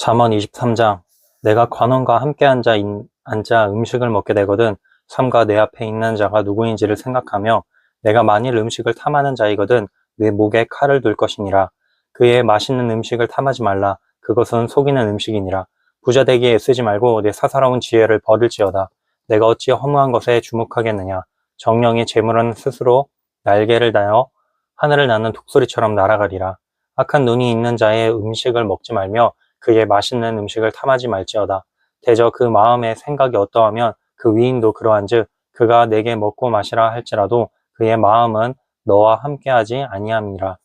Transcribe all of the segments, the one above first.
잠언 23장. 내가 관원과 함께 앉아 음식을 먹게 되거든 삼가 내 앞에 있는 자가 누구인지를 생각하며 내가 만일 음식을 탐하는 자이거든 내 목에 칼을 둘 것이니라. 그의 맛있는 음식을 탐하지 말라. 그것은 속이는 음식이니라. 부자 되기에 애쓰지 말고 내 사사로운 지혜를 버릴지어다. 내가 어찌 허무한 것에 주목하겠느냐. 정령이 재물은 스스로 날개를 다여 하늘을 나는 독수리처럼 날아가리라. 악한 눈이 있는 자의 음식을 먹지 말며 그의 맛있는 음식을 탐하지 말지어다. 대저 그 마음의 생각이 어떠하면 그 위인도 그러한즉 그가 내게 먹고 마시라 할지라도 그의 마음은 너와 함께하지 아니함이라.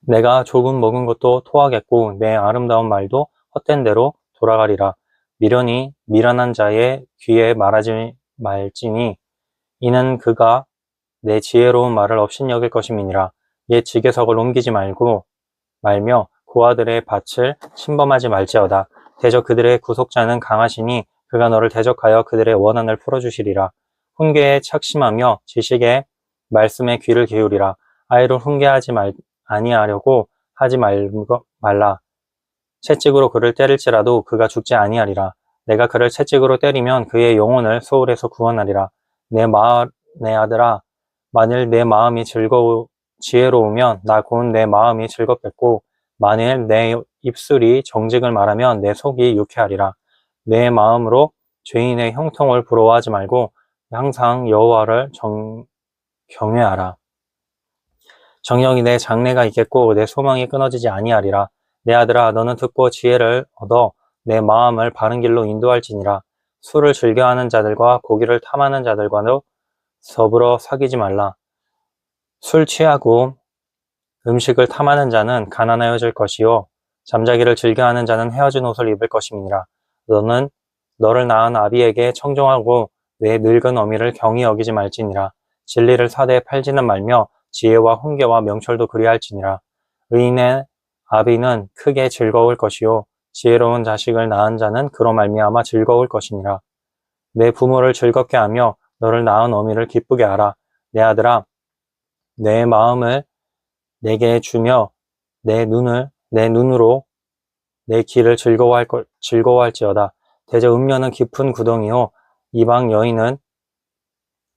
내가 조금 먹은 것도 토하겠고 내 아름다운 말도 헛된 대로 돌아가리라. 미련이 미련한 자의 귀에 말하지 말지니 이는 그가 내 지혜로운 말을 업신여길 것임이니라. 옛 지게석을 옮기지 말며 고아들의 밭을 침범하지 말지어다. 대적 그들의 구속자는 강하시니 그가 너를 대적하여 그들의 원한을 풀어주시리라. 훈계에 착심하며 지식의 말씀에 귀를 기울이라. 아이를 훈계하지 아니하려고 하지 말라. 채찍으로 그를 때릴지라도 그가 죽지 아니하리라. 내가 그를 채찍으로 때리면 그의 영혼을 소홀에서 구원하리라. 내 아들아, 만일 내 마음이 지혜로우면 나 곧 내 마음이 즐겁겠고 만일 내 입술이 정직을 말하면 내 속이 유쾌하리라. 내 마음으로 죄인의 형통을 부러워하지 말고 항상 여호와를 경외하라. 정령이 내 장래가 있겠고 내 소망이 끊어지지 아니하리라. 내 아들아, 너는 듣고 지혜를 얻어 내 마음을 바른 길로 인도할지니라. 술을 즐겨하는 자들과 고기를 탐하는 자들과도 더불어 사귀지 말라. 술 취하고 음식을 탐하는 자는 가난하여질 것이요 잠자기를 즐겨하는 자는 헤어진 옷을 입을 것임이니라. 너는 너를 낳은 아비에게 청종하고 내 늙은 어미를 경히 여기지 말지니라. 진리를 사대에 팔지는 말며 지혜와 훈계와 명철도 그리할지니라. 의인의 아비는 크게 즐거울 것이요 지혜로운 자식을 낳은 자는 그로 말미암아 즐거울 것이니라. 내 부모를 즐겁게 하며 너를 낳은 어미를 기쁘게 하라. 내 아들아, 내 마음을 내게 주며 내 눈으로 내 길을 즐거워할지어다. 대저 음녀는 깊은 구덩이요 이방 여인은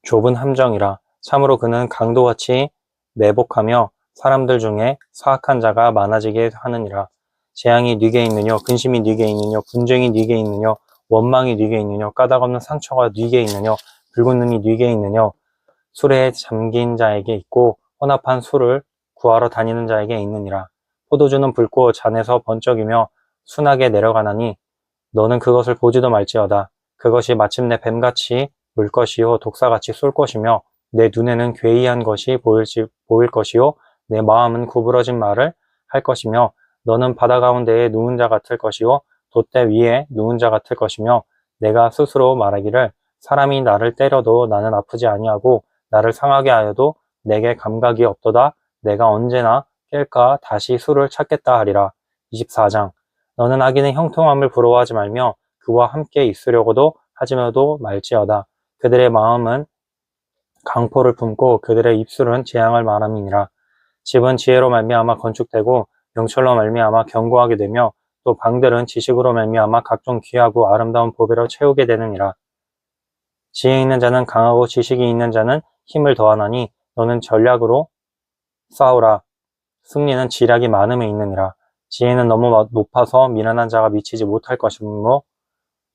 좁은 함정이라. 참으로 그는 강도같이 매복하며 사람들 중에 사악한 자가 많아지게 하느니라. 재앙이 네게 있느뇨, 근심이 네게 있느뇨, 분쟁이 네게 있느뇨, 원망이 네게 있느뇨, 까닭없는 상처가 네게 있느뇨, 붉은 눈이 네게 있느뇨. 술에 잠긴 자에게 있고 혼합한 술을 구하러 다니는 자에게 있느니라. 포도주는 붉고 잔에서 번쩍이며 순하게 내려가나니 너는 그것을 보지도 말지어다. 그것이 마침내 뱀같이 물 것이요 독사같이 쏠 것이며 내 눈에는 괴이한 것이 보일 것이요 내 마음은 구부러진 말을 할 것이며 너는 바다 가운데에 누운 자 같을 것이요 돛대 위에 누운 자 같을 것이며 내가 스스로 말하기를 사람이 나를 때려도 나는 아프지 아니하고 나를 상하게 하여도 내게 감각이 없도다. 내가 언제나 깰까 다시 술을 찾겠다 하리라. 24장. 너는 악인의 형통함을 부러워하지 말며 그와 함께 있으려고도 하지도 말지어다. 그들의 마음은 강포를 품고 그들의 입술은 재앙을 말함이니라. 집은 지혜로 말미암아 건축되고 명철로 말미암아 견고하게 되며 또 방들은 지식으로 말미암아 각종 귀하고 아름다운 보배로 채우게 되느니라. 지혜 있는 자는 강하고 지식이 있는 자는 힘을 더하나니 너는 전략으로 싸우라. 승리는 지략이 많음에 있느니라. 지혜는 너무 높아서 미련한 자가 미치지 못할 것이므로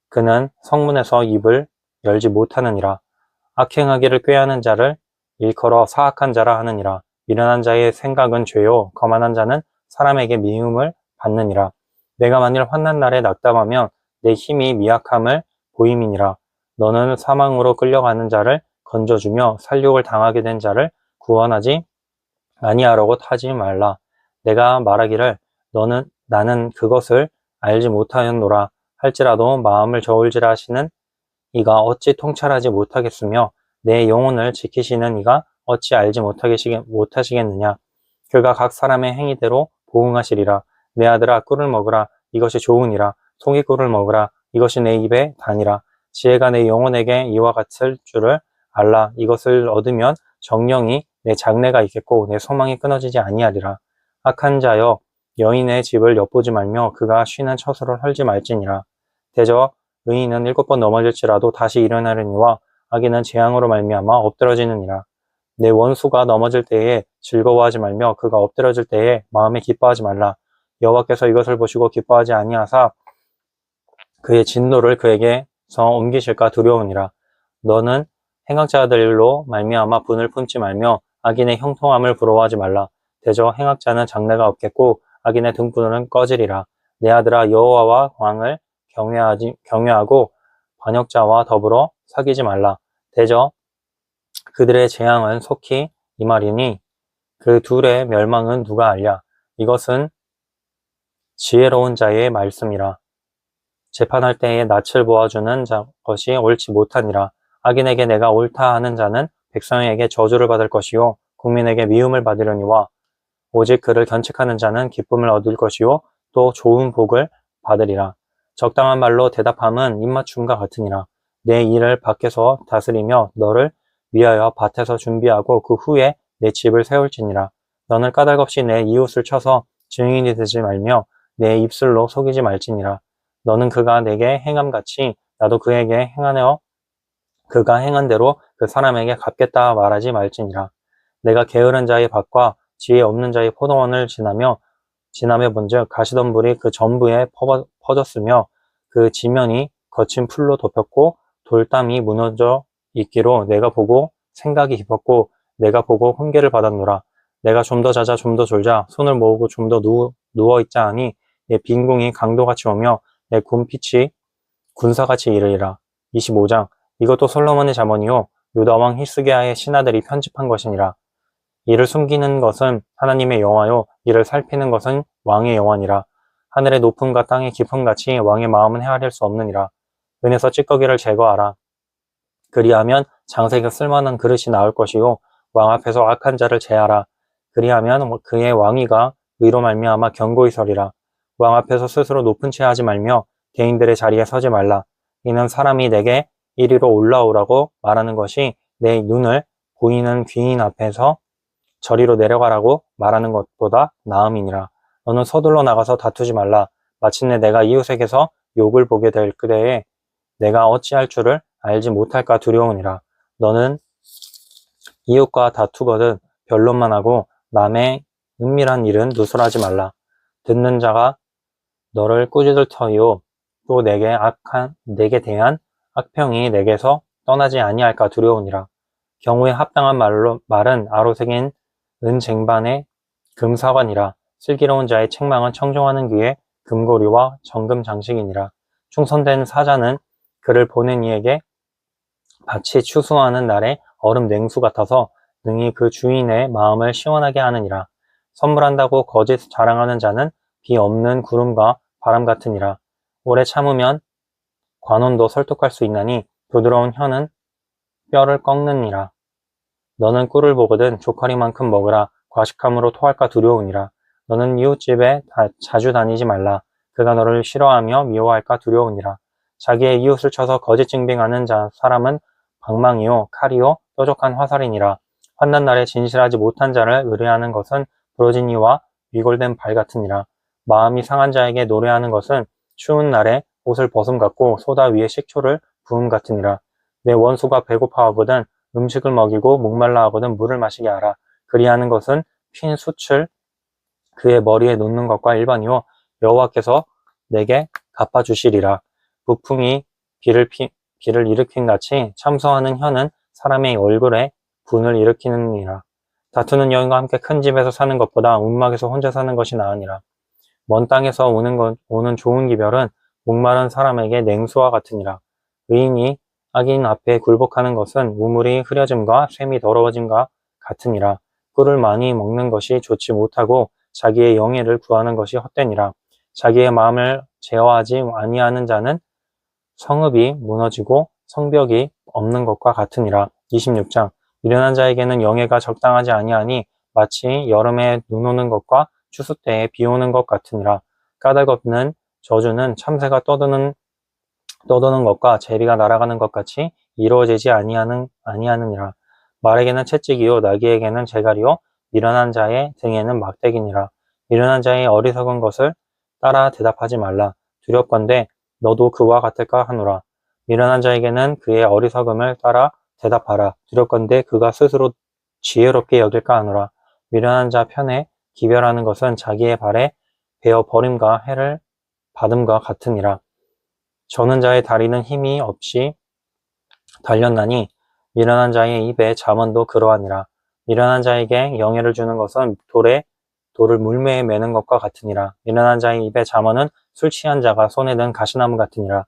그는 성문에서 입을 열지 못하느니라. 악행하기를 꾀하는 자를 일컬어 사악한 자라 하느니라. 미련한 자의 생각은 죄요 거만한 자는 사람에게 미움을 받느니라. 내가 만일 환난 날에 낙담하면 내 힘이 미약함을 보임이니라. 너는 사망으로 끌려가는 자를 건져주며 살육을 당하게 된 자를 구원하지 아니하려고 타지 말라. 내가 말하기를 나는 그것을 알지 못하였노라 할지라도 마음을 저울질하 시는 이가 어찌 통찰하지 못하겠으며 내 영혼을 지키시는 이가 어찌 알지 못하시겠느냐. 그가 각 사람의 행위대로 보응하시리라. 내 아들아, 꿀을 먹으라. 이것이 좋으니라. 송이꿀을 먹으라. 이것이 내 입에 다니라. 지혜가 내 영혼에게 이와 같을 줄을 알라. 이것을 얻으면 정령이 내 장래가 있겠고 내 소망이 끊어지지 아니하리라. 악한 자여, 여인의 집을 엿보지 말며 그가 쉬는 처소를 헐지 말지니라. 대저 의인은 7번 넘어질지라도 다시 일어나려니와 악인은 재앙으로 말미암아 엎드러지느니라. 내 원수가 넘어질 때에 즐거워하지 말며 그가 엎드러질 때에 마음에 기뻐하지 말라. 여호와께서 이것을 보시고 기뻐하지 아니하사 그의 진노를 그에게서 옮기실까 두려우니라. 너는 행악자들로 말미암아 분을 품지 말며 악인의 형통함을 부러워하지 말라. 대저 행악자는 장래가 없겠고 악인의 등불은 꺼지리라. 내 아들아 여호와와 왕을 경외하고 반역자와 더불어 사귀지 말라. 대저 그들의 재앙은 속히 임하리니 그 둘의 멸망은 누가 알랴. 이것은 지혜로운 자의 말씀이라. 재판할 때에 낯을 보아주는 것이 옳지 못하니라. 악인에게 내가 옳다 하는 자는 백성에게 저주를 받을 것이요 국민에게 미움을 받으려니와 오직 그를 견책하는 자는 기쁨을 얻을 것이요 또 좋은 복을 받으리라. 적당한 말로 대답함은 입맞춤과 같으니라. 내 일을 밖에서 다스리며 너를 위하여 밭에서 준비하고 그 후에 내 집을 세울지니라. 너는 까닭없이 내 이웃을 쳐서 증인이 되지 말며 내 입술로 속이지 말지니라. 너는 그가 내게 행함같이 나도 그에게 행하여 그가 행한 대로 그 사람에게 갚겠다 말하지 말지니라. 내가 게으른 자의 밭과 지혜 없는 자의 포도원을 지나며 본즉 가시덤불이 그 전부에 퍼졌으며 그 지면이 거친 풀로 덮였고 돌담이 무너져 있기로 내가 보고 생각이 깊었고 내가 보고 훈계를 받았노라. 내가 좀 더 자자 좀 더 졸자 손을 모으고 좀 더 누워 있자 하니 내 빈궁이 강도같이 오며 내 군빛이 군사같이 이르리라. 25장 이것도 솔로몬의 잠언이요 유다왕 히스기야의 신하들이 편집한 것이니라. 이를 숨기는 것은 하나님의 영화요 이를 살피는 것은 왕의 영화니라. 하늘의 높음과 땅의 깊음같이 왕의 마음은 헤아릴 수 없느니라. 은에서 찌꺼기를 제거하라. 그리하면 장색에 쓸만한 그릇이 나올 것이요 왕 앞에서 악한 자를 제하라. 그리하면 그의 왕위가 의로 말미암아 견고히 서리라. 왕 앞에서 스스로 높은 채 하지 말며 대인들의 자리에 서지 말라. 이는 사람이 내게 이리로 올라오라고 말하는 것이 내 눈을 보이는 귀인 앞에서 저리로 내려가라고 말하는 것보다 나음이니라. 너는 서둘러 나가서 다투지 말라. 마침내 내가 이웃에게서 욕을 보게 될 그대에 내가 어찌할 줄을 알지 못할까 두려우니라. 너는 이웃과 다투거든 변론만 하고 남의 은밀한 일은 누설하지 말라. 듣는 자가 너를 꾸짖을 터이요 또 내게 대한 악평이 내게서 떠나지 아니할까 두려우니라. 경우에 합당한 말은 아로새긴 은쟁반의 금사관이라. 슬기로운 자의 책망은 청종하는 귀에 금고리와 정금 장식이니라. 충성된 사자는 그를 보는 이에게 밭이 추수하는 날에 얼음 냉수 같아서 능히 그 주인의 마음을 시원하게 하느니라. 선물한다고 거짓 자랑하는 자는 비 없는 구름과 바람 같으니라. 오래 참으면 관원도 설득할 수 있나니 부드러운 혀는 뼈를 꺾느니라. 너는 꿀을 보거든 조카리만큼 먹으라. 과식함으로 토할까 두려우니라. 너는 이웃집에 자주 다니지 말라. 그가 너를 싫어하며 미워할까 두려우니라. 자기의 이웃을 쳐서 거짓 증빙하는 사람은 방망이요 칼이요 뾰족한 화살이니라. 환난 날에 진실하지 못한 자를 의뢰하는 것은 부러진 이와 위골된 발 같으니라. 마음이 상한 자에게 노래하는 것은 추운 날에 옷을 벗음 같고 소다 위에 식초를 부음 같으니라. 내 원수가 배고파하거든 음식을 먹이고 목말라 하거든 물을 마시게 하라. 그리하는 것은 핀 숯을 그의 머리에 놓는 것과 일반이요 여호와께서 내게 갚아주시리라. 북풍이 비를 일으킨 같이 참소하는 혀는 사람의 얼굴에 분을 일으키느니라. 다투는 여인과 함께 큰 집에서 사는 것보다 움막에서 혼자 사는 것이 나으니라. 먼 땅에서 오는 좋은 기별은 목마른 사람에게 냉수와 같으니라. 의인이 악인 앞에 굴복하는 것은 우물이 흐려짐과 샘이 더러워짐과 같으니라. 꿀을 많이 먹는 것이 좋지 못하고 자기의 영예를 구하는 것이 헛되니라. 자기의 마음을 제어하지 아니하는 자는 성읍이 무너지고 성벽이 없는 것과 같으니라. 26장 미련한 자에게는 영예가 적당하지 아니하니 마치 여름에 눈 오는 것과 추수 때에 비 오는 것 같으니라. 까닭 없는 저주는 참새가 떠드는 것과 제비가 날아가는 것 같이 이루어지지 아니하느니라. 말에게는 채찍이요 나귀에게는 재갈이요 미련한 자의 등에는 막대기니라. 미련한 자의 어리석은 것을 따라 대답하지 말라. 두렵건대 너도 그와 같을까 하노라. 미련한 자에게는 그의 어리석음을 따라 대답하라. 두렵건대 그가 스스로 지혜롭게 여길까 하노라. 미련한 자 편에 기별하는 것은 자기의 발에 베어 버림과 해를 받음과 같으니라. 저는 자의 다리는 힘이 없이 달렸나니 미련한 자의 입에 잠언도 그러하니라. 미련한 자에게 영예를 주는 것은 돌을 물매에 매는 것과 같으니라. 미련한 자의 입에 잠언은 술 취한 자가 손에 든 가시나무 같으니라.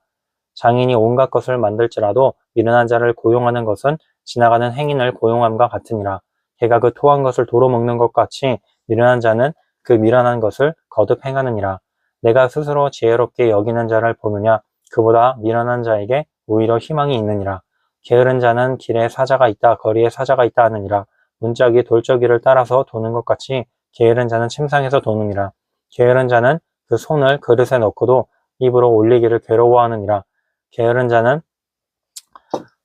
장인이 온갖 것을 만들지라도 미련한 자를 고용하는 것은 지나가는 행인을 고용함과 같으니라. 개가 그 토한 것을 도로 먹는 것 같이 미련한 자는 그 미련한 것을 거듭 행하느니라. 내가 스스로 지혜롭게 여기는 자를 보느냐 그보다 미련한 자에게 오히려 희망이 있느니라. 게으른 자는 길에 사자가 있다 거리에 사자가 있다 하느니라. 문짝이 돌적이를 따라서 도는 것 같이 게으른 자는 침상에서 도느니라. 게으른 자는 그 손을 그릇에 넣고도 입으로 올리기를 괴로워하느니라. 게으른 자는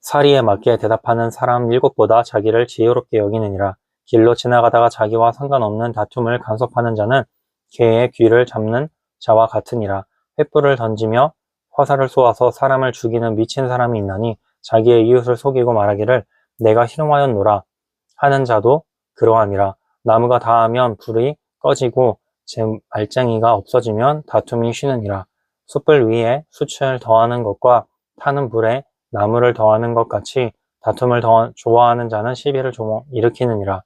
사리에 맞게 대답하는 사람 7보다 자기를 지혜롭게 여기느니라. 길로 지나가다가 자기와 상관없는 다툼을 간섭하는 자는 개의 귀를 잡는 자와 같으니라. 횃불을 던지며 화살을 쏘아서 사람을 죽이는 미친 사람이 있나니 자기의 이웃을 속이고 말하기를 내가 희롱하였노라 하는 자도 그러하니라. 나무가 닿으면 불이 꺼지고 제 알쟁이가 없어지면 다툼이 쉬느니라. 숯불 위에 숯을 더하는 것과 타는 불에 나무를 더하는 것 같이 다툼을 좋아하는 자는 시비를 일으키느니라.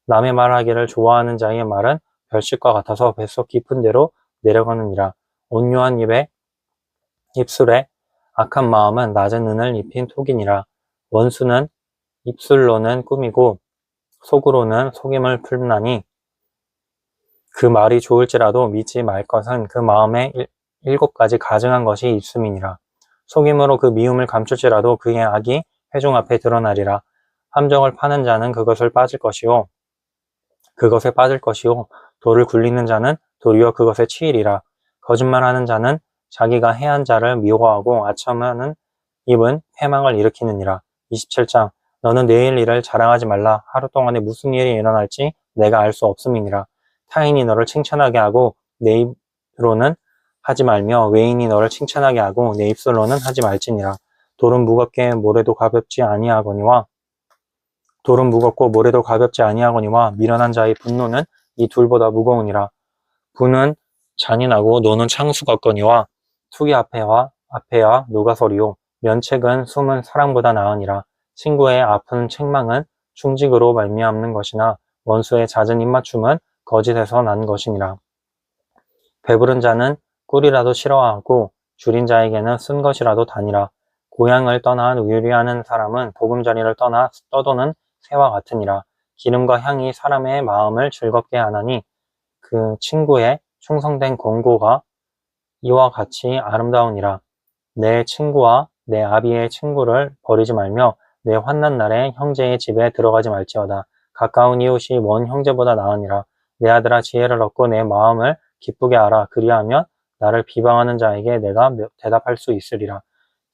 남의 말하기를 좋아하는 자의 말은 별식과 같아서 뱃속 깊은 데로 내려가느니라. 온유한 입술에 악한 마음은 낮은 은을 입힌 톡이니라. 원수는 입술로는 꾸미고 속으로는 속임을 풀나니 그 말이 좋을지라도 믿지 말 것은 그 마음에 7가지 가증한 것이 있음이니라. 속임으로 그 미움을 감출지라도 그의 악이 회중 앞에 드러나리라. 함정을 파는 자는 그것에 빠질 것이요 돌을 굴리는 자는 도리어 그것에 치이리라. 거짓말하는 자는 자기가 해한 자를 미워하고 아첨하는 입은 패망을 일으키느니라. 27장 너는 내일 일을 자랑하지 말라. 하루 동안에 무슨 일이 일어날지 내가 알 수 없음이니라. 타인이 너를 칭찬하게 하고 내 입으로는 하지 말며 외인이 너를 칭찬하게 하고 내 입술로는 하지 말지니라. 돌은 무겁고 모래도 가볍지 아니하거니와 미련한 자의 분노는 이 둘보다 무거우니라. 분은 잔인하고 노는 창수 같거니와 투기 앞에야 누가 서리요. 면책은 숨은 사랑보다 나으니라. 친구의 아픈 책망은 충직으로 말미암는 것이나 원수의 잦은 입맞춤은 거짓에서 난 것이니라. 배부른 자는 꿀이라도 싫어하고 줄인 자에게는 쓴 것이라도 다니라. 고향을 떠나 우유리하는 사람은 보금자리를 떠나 떠도는 새와 같으니라. 기름과 향이 사람의 마음을 즐겁게 하나니 그 친구의 충성된 권고가 이와 같이 아름다우니라. 내 친구와 내 아비의 친구를 버리지 말며 내 환난 날에 형제의 집에 들어가지 말지어다. 가까운 이웃이 먼 형제보다 나으니라. 내 아들아 지혜를 얻고 내 마음을 기쁘게 하라. 그리하면 나를 비방하는 자에게 내가 대답할 수 있으리라.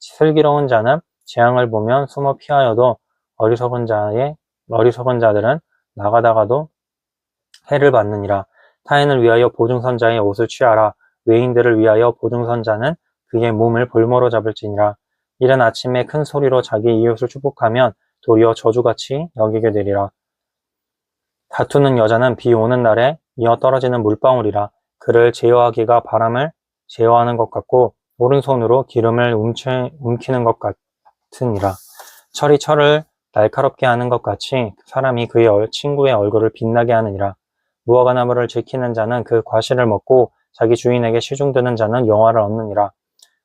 슬기로운 자는 재앙을 보면 숨어 피하여도 어리석은 자들은 나가다가도 해를 받느니라. 타인을 위하여 보증선자의 옷을 취하라. 외인들을 위하여 보증선자는 그의 몸을 볼모로 잡을지니라. 이른 아침에 큰 소리로 자기 이웃을 축복하면 도리어 저주같이 여기게 되리라. 다투는 여자는 비 오는 날에 이어 떨어지는 물방울이라. 그를 제어하기가 바람을 제어하는 것 같고 오른손으로 기름을 움키는 것 같으니라. 철이 철을 날카롭게 하는 것 같이 사람이 그의 친구의 얼굴을 빛나게 하느니라. 무화과 나무를 지키는 자는 그 과실을 먹고 자기 주인에게 시중드는 자는 영화를 얻느니라.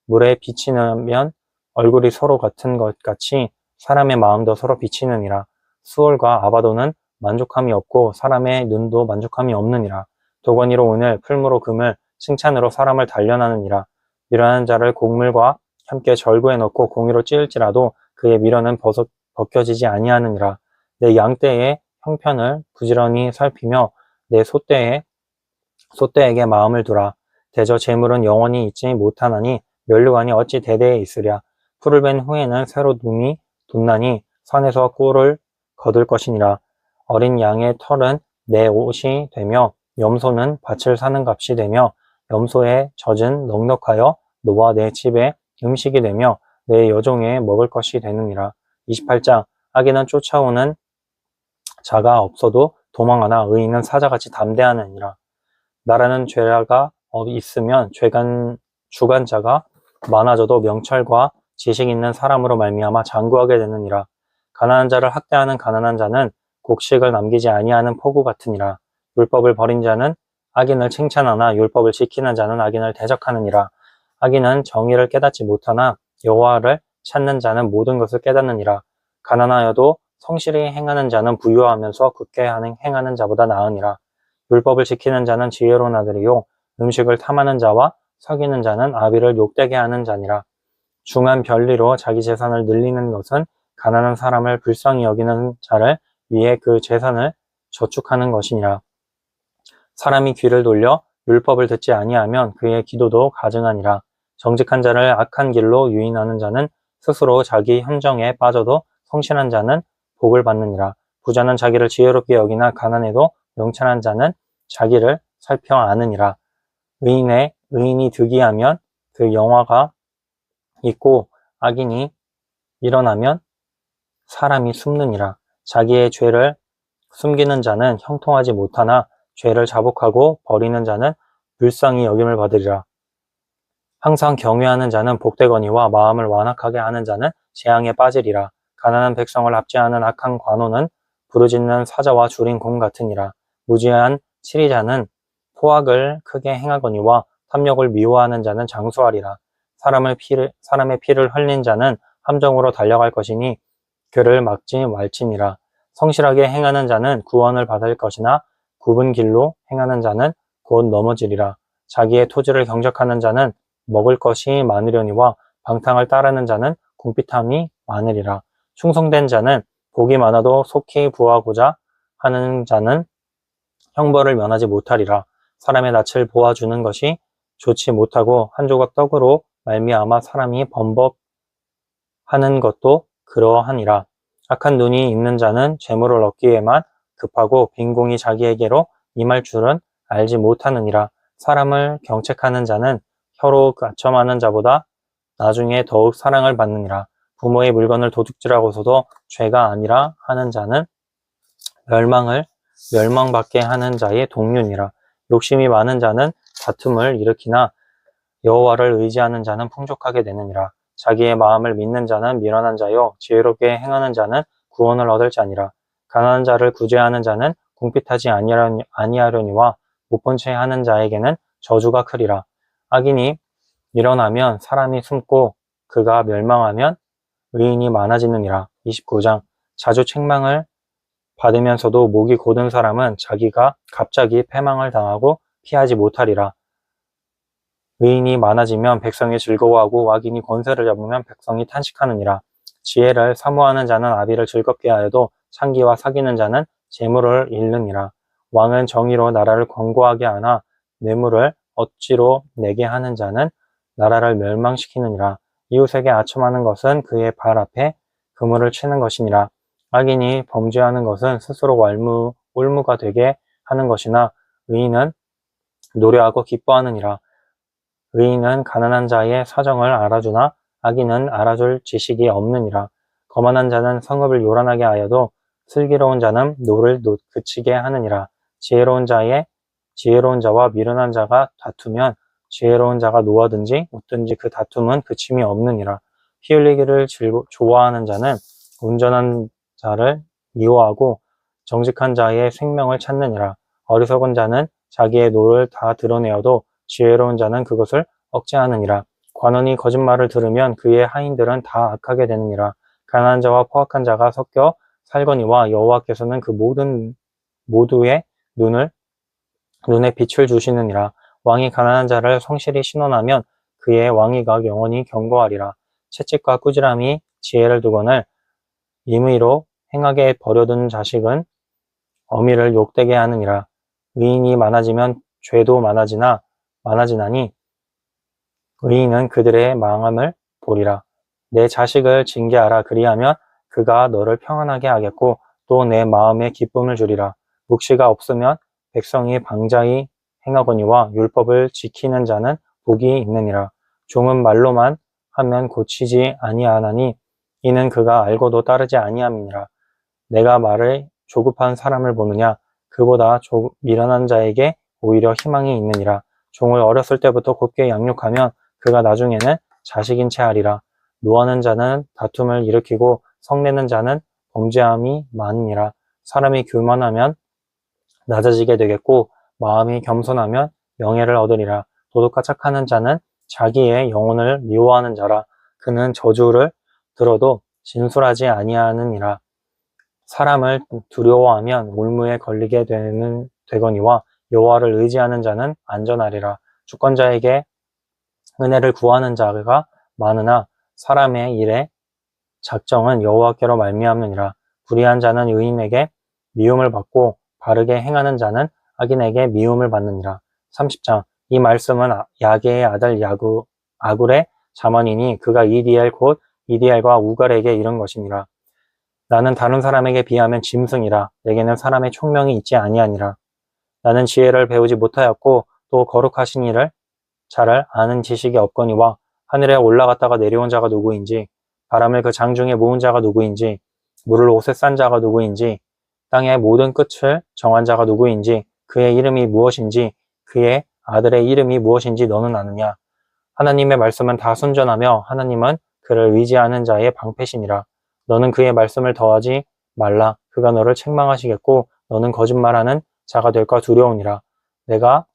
물에 비치면 얼굴이 서로 같은 것 같이 사람의 마음도 서로 비치느니라. 수월과 아바도는 만족함이 없고 사람의 눈도 만족함이 없느니라. 도가니로 은을 풀무로 금을 칭찬으로 사람을 단련하느니라. 미련한 자를 곡물과 함께 절구에 넣고 공의로 찌을지라도 그의 미련은 벗겨지지 아니하느니라. 내 양떼의 형편을 부지런히 살피며 내 소떼에게 마음을 두라. 대저 재물은 영원히 있지 못하나니 면류관이 어찌 대대에 있으랴. 풀을 벤 후에는 새로 눈이 돋나니 산에서 꿀을 거둘 것이니라. 어린 양의 털은 내 옷이 되며 염소는 밭을 사는 값이 되며 염소의 젖은 넉넉하여 너와 내 집에 음식이 되며 내 여종의 먹을 것이 되느니라. 28장 악인은 쫓아오는 자가 없어도 도망하나 의인은 사자같이 담대하느니라. 나라는 죄가 있으면 주관자가 많아져도 명철과 지식 있는 사람으로 말미암아 장구하게 되느니라. 가난한 자를 학대하는 가난한 자는 곡식을 남기지 아니하는 포구 같으니라. 율법을 버린 자는 악인을 칭찬하나 율법을 지키는 자는 악인을 대적하느니라. 악인은 정의를 깨닫지 못하나 여호와를 찾는 자는 모든 것을 깨닫느니라. 가난하여도 성실히 행하는 자는 부유하면서 굳게 행하는 자보다 나으니라. 율법을 지키는 자는 지혜로운 아들이요 음식을 탐하는 자와 사귀는 자는 아비를 욕되게 하는 자니라. 중한 별리로 자기 재산을 늘리는 것은 가난한 사람을 불쌍히 여기는 자를 위해 그 재산을 저축하는 것이니라. 사람이 귀를 돌려 율법을 듣지 아니하면 그의 기도도 가증하니라. 정직한 자를 악한 길로 유인하는 자는 스스로 자기 함정에 빠져도 성실한 자는 복을 받느니라. 부자는 자기를 지혜롭게 여기나 가난해도 명철한 자는 자기를 살펴 아느니라. 의인이 득이하면 그 영화가 있고 악인이 일어나면 사람이 숨느니라. 자기의 죄를 숨기는 자는 형통하지 못하나 죄를 자복하고 버리는 자는 불쌍히 여김을 받으리라. 항상 경외하는 자는 복되거니와 마음을 완악하게 하는 자는 재앙에 빠지리라. 가난한 백성을 압제하는 악한 관원은 부르짖는 사자와 줄인 곰 같으니라. 무지한 치리자는 포악을 크게 행하거니와 탐욕을 미워하는 자는 장수하리라. 사람의 피를 흘린 자는 함정으로 달려갈 것이니 그를 막지 말지니라. 성실하게 행하는 자는 구원을 받을 것이나 굽은 길로 행하는 자는 곧 넘어지리라. 자기의 토지를 경작하는 자는 먹을 것이 많으려니와 방탕을 따르는 자는 궁핍함이 많으리라. 충성된 자는 복이 많아도 속히 부하고자 하는 자는 형벌을 면하지 못하리라. 사람의 낯을 보아주는 것이 좋지 못하고 한 조각 떡으로 말미암아 사람이 범법하는 것도 그러하니라. 악한 눈이 있는 자는 재물을 얻기에만 급하고 빈궁이 자기에게로 임할 줄은 알지 못하느니라. 사람을 경책하는 자는 혀로 가첨하는 자보다 나중에 더욱 사랑을 받느니라. 부모의 물건을 도둑질하고서도 죄가 아니라 하는 자는 멸망받게 하는 자의 동류니라. 욕심이 많은 자는 다툼을 일으키나 여호와를 의지하는 자는 풍족하게 되느니라. 자기의 마음을 믿는 자는 미련한 자요 지혜롭게 행하는 자는 구원을 얻을 자니라. 가난한 자를 구제하는 자는 궁핍하지 아니하려니와 못 본 채 하는 자에게는 저주가 크리라. 악인이 일어나면 사람이 숨고 그가 멸망하면 의인이 많아지느니라. 29장 자주 책망을 받으면서도 목이 곧은 사람은 자기가 갑자기 패망을 당하고 피하지 못하리라. 의인이 많아지면 백성이 즐거워하고 악인이 권세를 잡으면 백성이 탄식하느니라. 지혜를 사모하는 자는 아비를 즐겁게 하여도 창기와 사귀는 자는 재물을 잃느니라. 왕은 정의로 나라를 권고하게 하나 뇌물을 억지로 내게 하는 자는 나라를 멸망시키느니라. 이웃에게 아첨하는 것은 그의 발 앞에 그물을 치는 것이니라. 악인이 범죄하는 것은 스스로 올무가 되게 하는 것이나 의인은 노래하고 기뻐하느니라. 의인은 가난한 자의 사정을 알아주나 악인은 알아줄 지식이 없느니라. 거만한 자는 성읍을 요란하게 하여도 슬기로운 자는 노를 그치게 하느니라. 지혜로운 자와 미련한 자가 다투면 지혜로운 자가 노하든지 웃든지 그 다툼은 그침이 없느니라. 피 흘리기를 좋아하는 자는 온전한 자를 미워하고 정직한 자의 생명을 찾느니라. 어리석은 자는 자기의 노를 다 드러내어도 지혜로운 자는 그것을 억제하느니라. 관원이 거짓말을 들으면 그의 하인들은 다 악하게 되느니라. 가난한 자와 포악한 자가 섞여 살거니와 여호와께서는 그 모두의 눈에 빛을 주시느니라. 왕이 가난한 자를 성실히 신원하면 그의 왕위가 영원히 견고하리라. 채찍과 꾸지람이 지혜를 두거늘 임의로 행하게 버려둔 자식은 어미를 욕되게 하느니라. 의인이 많아지면 죄도 많아지나니 의인은 그들의 망함을 보리라. 내 자식을 징계하라. 그리하면 그가 너를 평안하게 하겠고 또 내 마음에 기쁨을 주리라. 묵시가 없으면 백성이 방자히 행하거니와 율법을 지키는 자는 복이 있느니라. 종은 말로만 하면 고치지 아니하나니 이는 그가 알고도 따르지 아니함이니라. 내가 말을 조급한 사람을 보느냐? 그보다 미련한 자에게 오히려 희망이 있느니라. 종을 어렸을 때부터 곧게 양육하면 그가 나중에는 자식인 채 하리라. 노하는 자는 다툼을 일으키고 성내는 자는 범죄함이 많으니라. 사람이 교만하면 낮아지게 되겠고 마음이 겸손하면 명예를 얻으리라. 도덕과 착하는 자는 자기의 영혼을 미워하는 자라. 그는 저주를 들어도 진술하지 아니하느니라. 사람을 두려워하면 올무에 걸리게 되거니와 여호와를 의지하는 자는 안전하리라. 주권자에게 은혜를 구하는 자가 많으나 사람의 일에 작정은 여호와께로 말미암느니라. 불의한 자는 의인에게 미움을 받고 바르게 행하는 자는 악인에게 미움을 받느니라. 30장. 이 말씀은 야게의 아들 아굴의 자문이니 그가 이디엘 곧 이디엘과 우갈에게 이른 것이니라. 나는 다른 사람에게 비하면 짐승이라. 내게는 사람의 총명이 있지 아니하니라. 나는 지혜를 배우지 못하였고 또 거룩하신 이를 잘 아는 지식이 없거니와 하늘에 올라갔다가 내려온 자가 누구인지 바람을 그 장중에 모은 자가 누구인지 물을 옷에 싼 자가 누구인지 땅의 모든 끝을 정한 자가 누구인지 그의 이름이 무엇인지 그의 아들의 이름이 무엇인지 너는 아느냐? 하나님의 말씀은 다 순전하며 하나님은 그를 의지하는 자의 방패시니라. 너는 그의 말씀을 더하지 말라. 그가 너를 책망하시겠고 너는 거짓말하는 자가 될까 두려우니라. 내가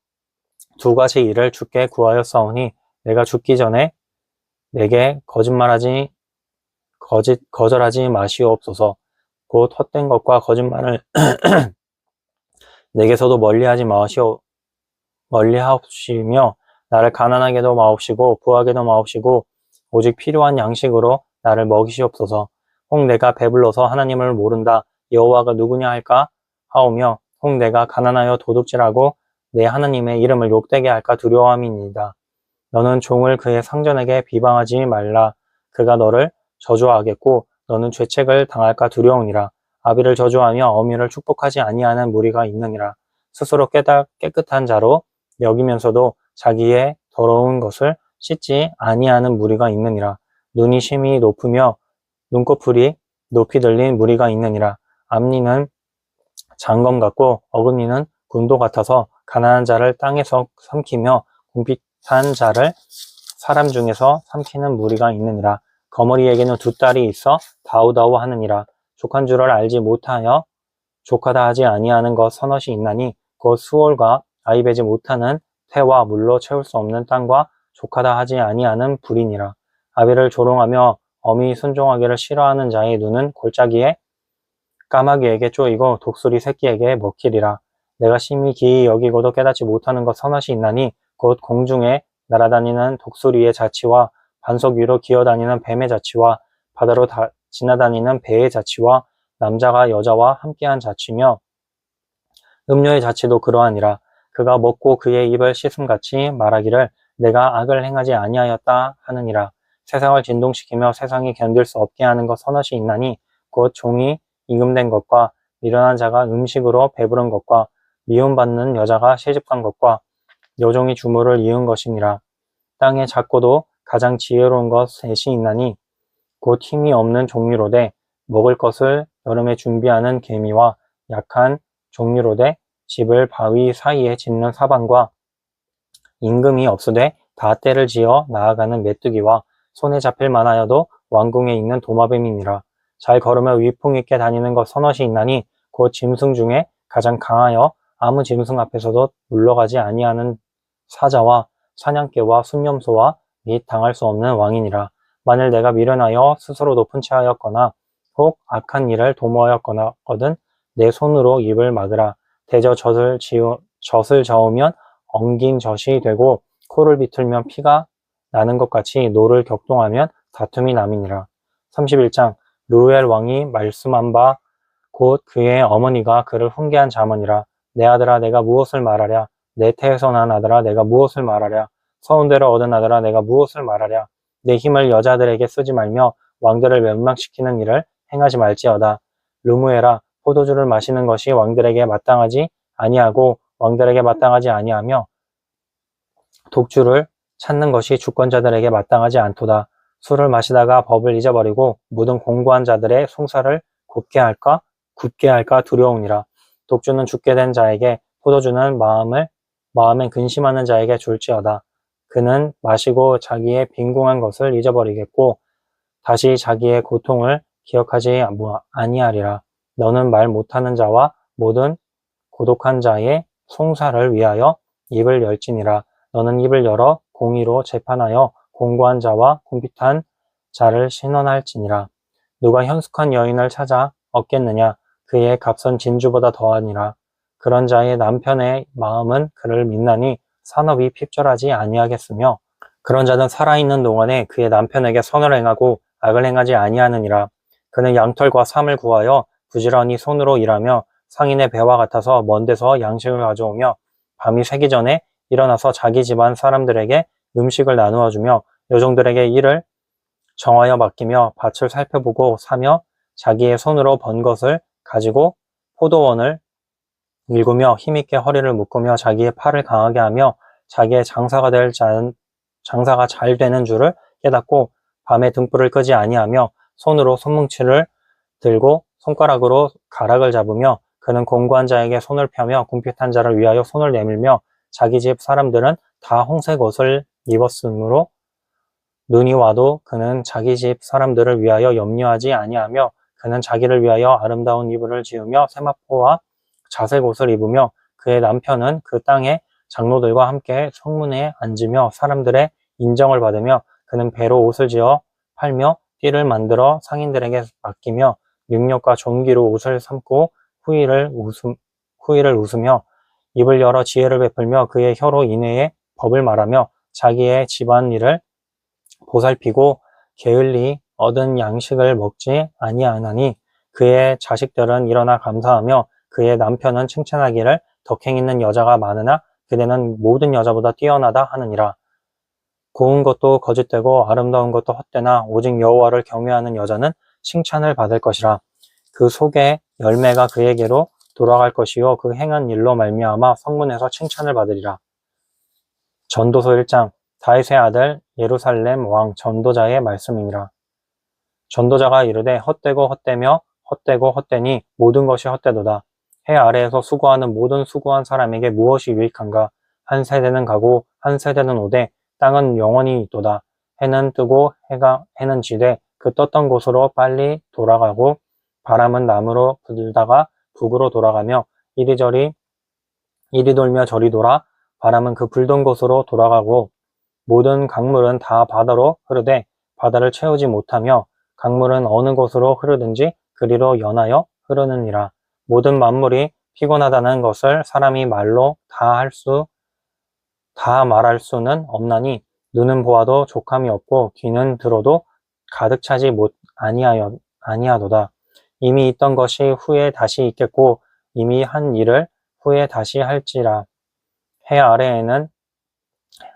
두 가지 일을 주께 구하였사오니 내가 죽기 전에 내게 거절하지 마시옵소서. 곧 헛된 것과 거짓말을 내게서도 멀리하옵시며 나를 가난하게도 마옵시고 부하게도 마옵시고 오직 필요한 양식으로 나를 먹이시옵소서. 혹 내가 배불러서 하나님을 모른다 여호와가 누구냐 할까 하오며 혹 내가 가난하여 도둑질하고 내 하나님의 이름을 욕되게 할까 두려워함이니이다. 너는 종을 그의 상전에게 비방하지 말라. 그가 너를 저주하겠고 너는 죄책을 당할까 두려우니라. 아비를 저주하며 어미를 축복하지 아니하는 무리가 있느니라. 스스로 깨끗한 자로 여기면서도 자기의 더러운 것을 씻지 아니하는 무리가 있느니라. 눈이 심히 높으며 눈꺼풀이 높이 들린 무리가 있느니라. 앞니는 장검 같고 어금니는 군도 같아서 가난한 자를 땅에서 삼키며 궁핍한 자를 사람 중에서 삼키는 무리가 있느니라. 거머리에게는 두 딸이 있어 다우다우 하느니라. 족한 줄을 알지 못하여 족하다 하지 아니하는 것 서넛이 있나니 곧 수월과 아이 베지 못하는 태와 물로 채울 수 없는 땅과 족하다 하지 아니하는 불이니라. 아비를 조롱하며 어미 순종하기를 싫어하는 자의 눈은 골짜기에 까마귀에게 쪼이고 독수리 새끼에게 먹히리라. 내가 심히 기이 여기고도 깨닫지 못하는 것 서넛이 있나니 곧 공중에 날아다니는 독수리의 자치와 반석 위로 기어다니는 뱀의 자치와 바다로 지나다니는 배의 자치와 남자가 여자와 함께한 자치며 음료의 자치도 그러하니라. 그가 먹고 그의 입을 씻음같이 말하기를 내가 악을 행하지 아니하였다 하느니라. 세상을 진동시키며 세상이 견딜 수 없게 하는 것 서넛이 있나니 곧 종이 임금된 것과 미련한 자가 음식으로 배부른 것과 미움받는 여자가 시집간 것과 여종이 주모를 이은 것이니라. 땅에 작고도 가장 지혜로운 것 셋이 있나니 곧 힘이 없는 종류로되 먹을 것을 여름에 준비하는 개미와 약한 종류로되 집을 바위 사이에 짓는 사방과 임금이 없으되 다 때를 지어 나아가는 메뚜기와 손에 잡힐 만하여도 왕궁에 있는 도마뱀이니라. 잘 걸으며 위풍 있게 다니는 것 서넛이 있나니 곧 짐승 중에 가장 강하여 아무 짐승 앞에서도 물러가지 아니하는 사자와 사냥개와 순념소와 및 당할 수 없는 왕이니라. 만일 내가 미련하여 스스로 높은 채 하였거나 혹 악한 일을 도모하였거든 내 손으로 입을 막으라. 대저 젖을 저으면 엉긴 젖이 되고 코를 비틀면 피가 나는 것 같이 노를 격동하면 다툼이 남이니라. 31장. 르우엘 왕이 말씀한 바 곧 그의 어머니가 그를 훈계한 자문이라. 내 아들아 내가 무엇을 말하랴. 내 태에서 난 아들아 내가 무엇을 말하랴. 서운대를 얻은 아들아 내가 무엇을 말하랴. 내 힘을 여자들에게 쓰지 말며 왕들을 멸망시키는 일을 행하지 말지어다. 르무엘아 포도주를 마시는 것이 왕들에게 마땅하지 아니하고 왕들에게 마땅하지 아니하며 독주를 찾는 것이 주권자들에게 마땅하지 않도다. 술을 마시다가 법을 잊어버리고 모든 공고한 자들의 송사를 굳게 할까 두려우니라. 독주는 죽게 된 자에게, 포도주는 마음에 근심하는 자에게 줄지어다. 그는 마시고 자기의 빈궁한 것을 잊어버리겠고 다시 자기의 고통을 기억하지 아니하리라. 너는 말 못하는 자와 모든 고독한 자의 송사를 위하여 입을 열지니라. 너는 입을 열어 공의로 재판하여 공고한 자와 궁핍한 자를 신원할지니라. 누가 현숙한 여인을 찾아 얻겠느냐? 그의 값은 진주보다 더하니라. 그런 자의 남편의 마음은 그를 믿나니 산업이 핍절하지 아니하겠으며 그런 자는 살아있는 동안에 그의 남편에게 선을 행하고 악을 행하지 아니하느니라. 그는 양털과 삼을 구하여 부지런히 손으로 일하며 상인의 배와 같아서 먼 데서 양식을 가져오며 밤이 새기 전에 일어나서 자기 집안 사람들에게 음식을 나누어 주며 여종들에게 일을 정하여 맡기며 밭을 살펴보고 사며 자기의 손으로 번 것을 가지고 포도원을 일구며 힘있게 허리를 묶으며 자기의 팔을 강하게 하며 자기의 장사가 잘 되는 줄을 깨닫고 밤에 등불을 끄지 아니하며 손으로 손뭉치를 들고 손가락으로 가락을 잡으며 그는 공고한 자에게 손을 펴며 궁핍한 자를 위하여 손을 내밀며 자기 집 사람들은 다 홍색 옷을 입었으므로 눈이 와도 그는 자기 집 사람들을 위하여 염려하지 아니하며 그는 자기를 위하여 아름다운 이불을 지으며 세마포와 자색 옷을 입으며 그의 남편은 그 땅의 장로들과 함께 성문에 앉으며 사람들의 인정을 받으며 그는 배로 옷을 지어 팔며 띠를 만들어 상인들에게 맡기며 능력과 존귀로 옷을 삼고 후일을 웃으며 입을 열어 지혜를 베풀며 그의 혀로 인해의 법을 말하며 자기의 집안 일을 보살피고 게을리 얻은 양식을 먹지 아니하나니 그의 자식들은 일어나 감사하며 그의 남편은 칭찬하기를 덕행 있는 여자가 많으나 그대는 모든 여자보다 뛰어나다 하느니라. 고운 것도 거짓되고 아름다운 것도 헛되나 오직 여호와를 경외하는 여자는 칭찬을 받을 것이라. 그 속의 열매가 그에게로 돌아갈 것이요 그 행한 일로 말미암아 성문에서 칭찬을 받으리라. 전도서 1장. 다윗의 아들 예루살렘 왕 전도자의 말씀이니라. 전도자가 이르되 헛되고 헛되며 헛되고 헛되니 모든 것이 헛되도다. 해 아래에서 수고하는 모든 수고한 사람에게 무엇이 유익한가? 한 세대는 가고 한 세대는 오되 땅은 영원히 있도다. 해는 뜨고 해는 지되 그 떴던 곳으로 빨리 돌아가고 바람은 남으로 불다가 북으로 돌아가며 이리 돌며 저리 돌아 바람은 그 불던 곳으로 돌아가고 모든 강물은 다 바다로 흐르되 바다를 채우지 못하며 강물은 어느 곳으로 흐르든지 그리로 연하여 흐르느니라. 모든 만물이 피곤하다는 것을 사람이 말로 다 말할 수는 없나니 눈은 보아도 족함이 없고 귀는 들어도 가득 차지 아니하도다. 이미 있던 것이 후에 다시 있겠고 이미 한 일을 후에 다시 할지라. 해 아래에는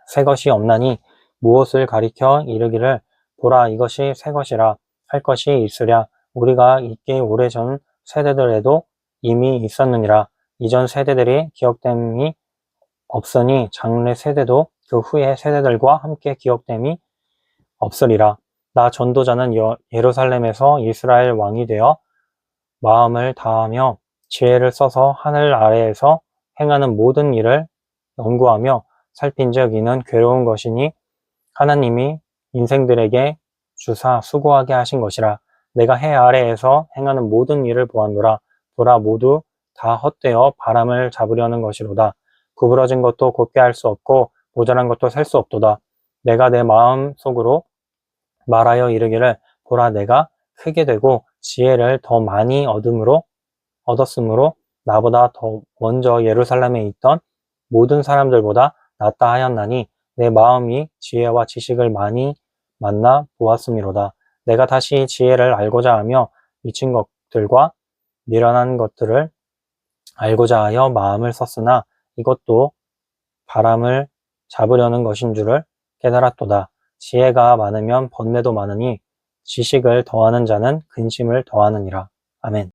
새 것이 없나니 무엇을 가리켜 이르기를 보라 이것이 새 것이라 할 것이 있으랴. 우리가 있기 오래전 세대들에도 이미 있었느니라. 이전 세대들이 기억됨이 없으니 장래 세대도 그 후의 세대들과 함께 기억됨이 없으리라. 나 전도자는 예루살렘에서 이스라엘 왕이 되어 마음을 다하며 지혜를 써서 하늘 아래에서 행하는 모든 일을 연구하며 살핀즉 이는 괴로운 것이니 하나님이 인생들에게 주사 수고하게 하신 것이라. 내가 해 아래에서 행하는 모든 일을 보았노라. 보라 모두 다 헛되어 바람을 잡으려는 것이로다. 구부러진 것도 곧게 할 수 없고 모자란 것도 셀 수 없도다. 내가 내 마음 속으로 말하여 이르기를 보라 내가 크게 되고 지혜를 더 많이 얻었으므로 나보다 더 먼저 예루살렘에 있던 모든 사람들보다 낫다 하였나니 내 마음이 지혜와 지식을 많이 만나 보았음이로다. 내가 다시 지혜를 알고자 하며 미친 것들과 미련한 것들을 알고자 하여 마음을 썼으나 이것도 바람을 잡으려는 것인 줄을 깨달았도다. 지혜가 많으면 번뇌도 많으니 지식을 더하는 자는 근심을 더하느니라. 아멘.